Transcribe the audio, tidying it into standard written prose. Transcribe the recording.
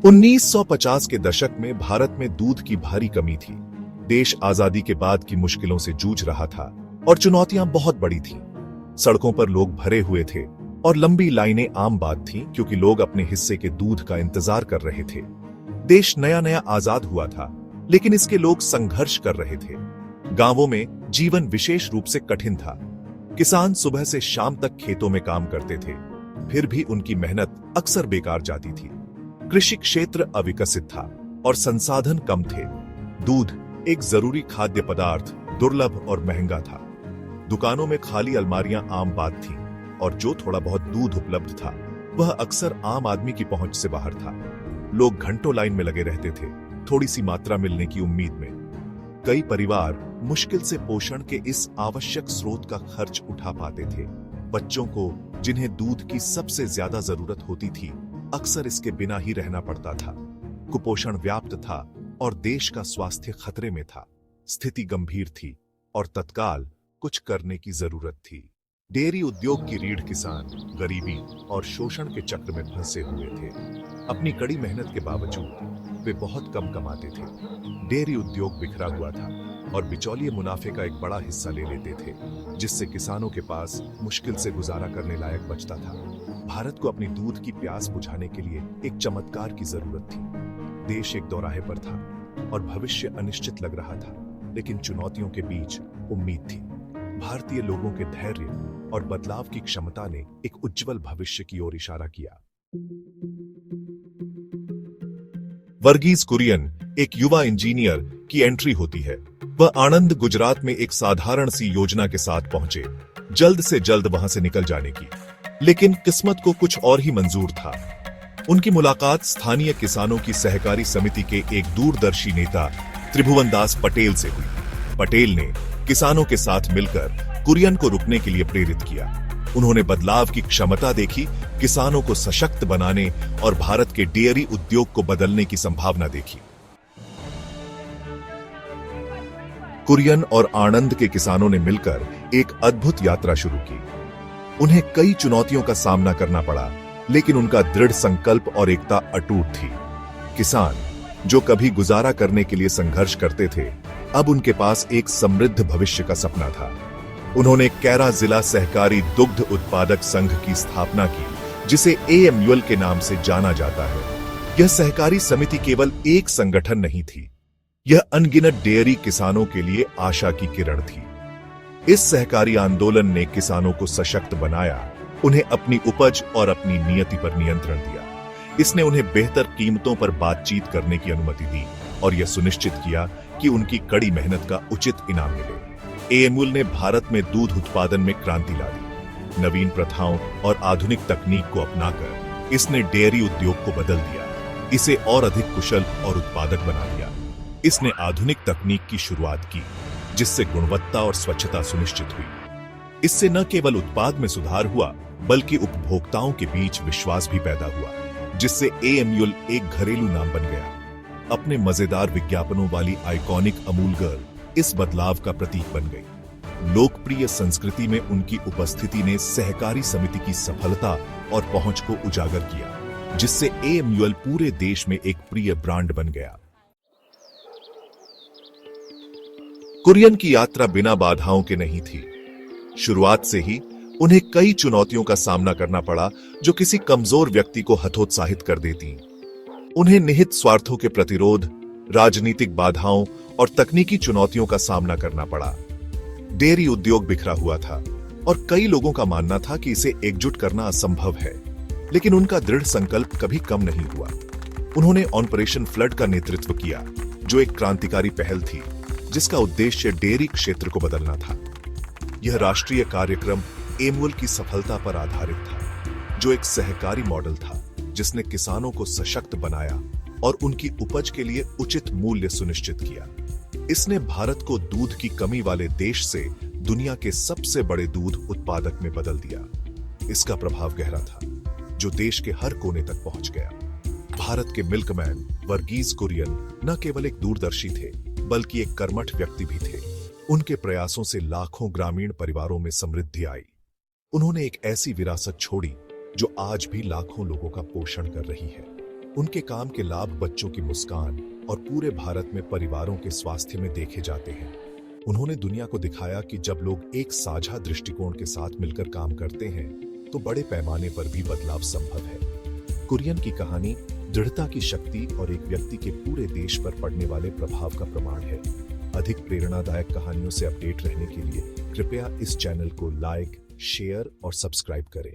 1950 के दशक में भारत में दूध की भारी कमी थी। देश आजादी के बाद की मुश्किलों से जूझ रहा था और चुनौतियां बहुत बड़ी थीं। सड़कों पर लोग भरे हुए थे और लंबी लाइनें आम बात थीं क्योंकि लोग अपने हिस्से के दूध का इंतजार कर रहे थे। देश नया नया आजाद हुआ था, लेकिन इसके लोग संघर्ष कर रहे थे। गांवों में जीवन विशेष रूप से कठिन था। किसान सुबह से शाम तक खेतों में काम करते थे, फिर भी उनकी मेहनत अक्सर बेकार जाती थी। कृषि क्षेत्र अविकसित था और संसाधन कम थे। दूध एक जरूरी खाद्य पदार्थ दुर्लभ और महंगा था। दुकानों में खाली अलमारियां आम बात थी और जो थोड़ा बहुत दूध उपलब्ध था वह अक्सर आम आदमी की पहुंच से बाहर था। लोग घंटों लाइन में लगे रहते थे, थोड़ी सी मात्रा मिलने की उम्मीद में। कई परिवार मुश्किल से पोषण के इस आवश्यक स्रोत का खर्च उठा पाते थे। बच्चों को, जिन्हें दूध की सबसे ज्यादा जरूरत होती थी, अक्सर इसके बिना ही रहना पड़ता था। कुपोषण व्याप्त था और देश का स्वास्थ्य खतरे में था। स्थिति गंभीर थी और तत्काल कुछ करने की जरूरत थी। डेयरी उद्योग की रीढ़ किसान गरीबी और शोषण के चक्र में फंसे हुए थे। अपनी कड़ी मेहनत के बावजूद वे बहुत कम कमाते थे। डेयरी उद्योग बिखरा हुआ था और बिचौलिए मुनाफे का एक बड़ा हिस्सा ले लेते थे, जिससे किसानों के पास मुश्किल से गुजारा करने लायक बचता था। भारत को अपनी दूध की प्यास बुझाने के लिए एक चमत्कार की जरूरत थी। देश एक दौराहे पर था और भविष्य अनिश्चित लग रहा था, लेकिन चुनौतियों के बीच उम्मीद थी। भारतीय लोगों के धैर्य और बदलाव की क्षमता ने एक उज्जवल भविष्य की ओर इशारा किया। वर्गीज कुरियन एक युवा इंजीनियर की एंट्री होती है। वह आणंद, गुजरात में एक साधारण सी योजना के साथ पहुंचे, जल्द से जल्द वहां से निकल जाने की। लेकिन किस्मत को कुछ और ही मंजूर था। उनकी मुलाकात स्थानीय किसानों की सहकारी समिति के एक दूरदर्शी नेता त्रिभुवनदास पटेल से हुई। पटेल ने किसानों के साथ मिलकर कुरियन को रुकने के लिए प्रेरित किया। उन्होंने बदलाव की क्षमता देखी, किसानों को सशक्त बनाने और भारत के डेयरी उद्योग को बदलने की संभावना देखी। कुरियन और आणंद के किसानों ने मिलकर एक अद्भुत यात्रा शुरू की। उन्हें कई चुनौतियों का सामना करना पड़ा, लेकिन उनका दृढ़ संकल्प और एकता अटूट थी। किसान जो कभी गुजारा करने के लिए संघर्ष करते थे, अब उनके पास एक समृद्ध भविष्य का सपना था। उन्होंने कैरा जिला सहकारी दुग्ध उत्पादक संघ की स्थापना की, जिसे AMUL के नाम से जाना जाता है। यह सहकारी समिति केवल एक संगठन नहीं थी, यह अनगिनत डेयरी किसानों के लिए आशा की किरण थी। इस सहकारी आंदोलन ने किसानों को सशक्त बनाया, उन्हें अपनी उपज और अपनी नियति पर नियंत्रण दिया। इसने उन्हें बेहतर कीमतों पर बातचीत करने की अनुमति दी और यह सुनिश्चित किया कि उनकी कड़ी मेहनत का उचित इनाम मिले। AMUL ने भारत में दूध उत्पादन में क्रांति ला दी। नवीन प्रथाओं और आधुनिक तकनीक को अपनाकर इसने डेयरी उद्योग को बदल दिया, इसे और अधिक कुशल और उत्पादक बना दिया। इसने आधुनिक तकनीक की शुरुआत की, जिससे गुणवत्ता और स्वच्छता सुनिश्चित हुई। इससे न केवल उत्पाद में सुधार हुआ, बल्कि उपभोक्ताओं के बीच विश्वास भी पैदा हुआ, जिससे AMUL एक घरेलू नाम बन गया। अपने मजेदार विज्ञापनों वाली आइकॉनिक अमूल गर्ल इस बदलाव का प्रतीक बन गई। लोकप्रिय संस्कृति में उनकी उपस्थिति ने सहकारी समिति की सफलता और पहुंच को उजागर किया, जिससे AMUL पूरे देश में एक प्रिय ब्रांड बन गया। कुरियन की यात्रा बिना बाधाओं के नहीं थी। शुरुआत से ही उन्हें कई चुनौतियों का सामना करना पड़ा, जो किसी कमजोर व्यक्ति को हतोत्साहित कर देती। उन्हें निहित स्वार्थों के प्रतिरोध, राजनीतिक बाधाओं और तकनीकी चुनौतियों का सामना करना पड़ा। डेयरी उद्योग बिखरा हुआ था और कई लोगों का मानना था कि इसे एकजुट करना असंभव है, लेकिन उनका दृढ़ संकल्प कभी कम नहीं हुआ। उन्होंने ऑपरेशन फ्लड का नेतृत्व किया, जो एक क्रांतिकारी पहल थी, जिसका उद्देश्य डेयरी क्षेत्र को बदलना था। यह राष्ट्रीय कार्यक्रम AMUL की सफलता पर आधारित था, जो एक सहकारी मॉडल था, जिसने किसानों को सशक्त बनाया और उनकी उपज के लिए उचित मूल्य सुनिश्चित किया। इसने भारत को दूध की कमी वाले देश से दुनिया के सबसे बड़े दूध उत्पादक में बदल दिया। इसका प्रभाव गहरा था, जो देश के हर कोने तक पहुंच गया। भारत के मिल्कमैन वर्गीज कुरियन न केवल एक दूरदर्शी थे, बल्कि एक कर्मठ व्यक्ति भी थे। उनके प्रयासों से लाखों ग्रामीण परिवारों में समृद्धि आई। उन्होंने एक ऐसी विरासत छोड़ी जो आज भी लाखों लोगों का पोषण कर रही है। उनके काम के लाभ बच्चों की मुस्कान और पूरे भारत में परिवारों के स्वास्थ्य में देखे जाते हैं। उन्होंने दुनिया को दिखाया कि जब लोग एक साझा दृष्टिकोण के साथ मिलकर काम करते हैं तो बड़े पैमाने पर भी बदलाव संभव है। कुरियन की कहानी दृढ़ता की शक्ति और एक व्यक्ति के पूरे देश पर पड़ने वाले प्रभाव का प्रमाण है। अधिक प्रेरणादायक कहानियों से अपडेट रहने के लिए कृपया इस चैनल को लाइक, शेयर और सब्सक्राइब करें।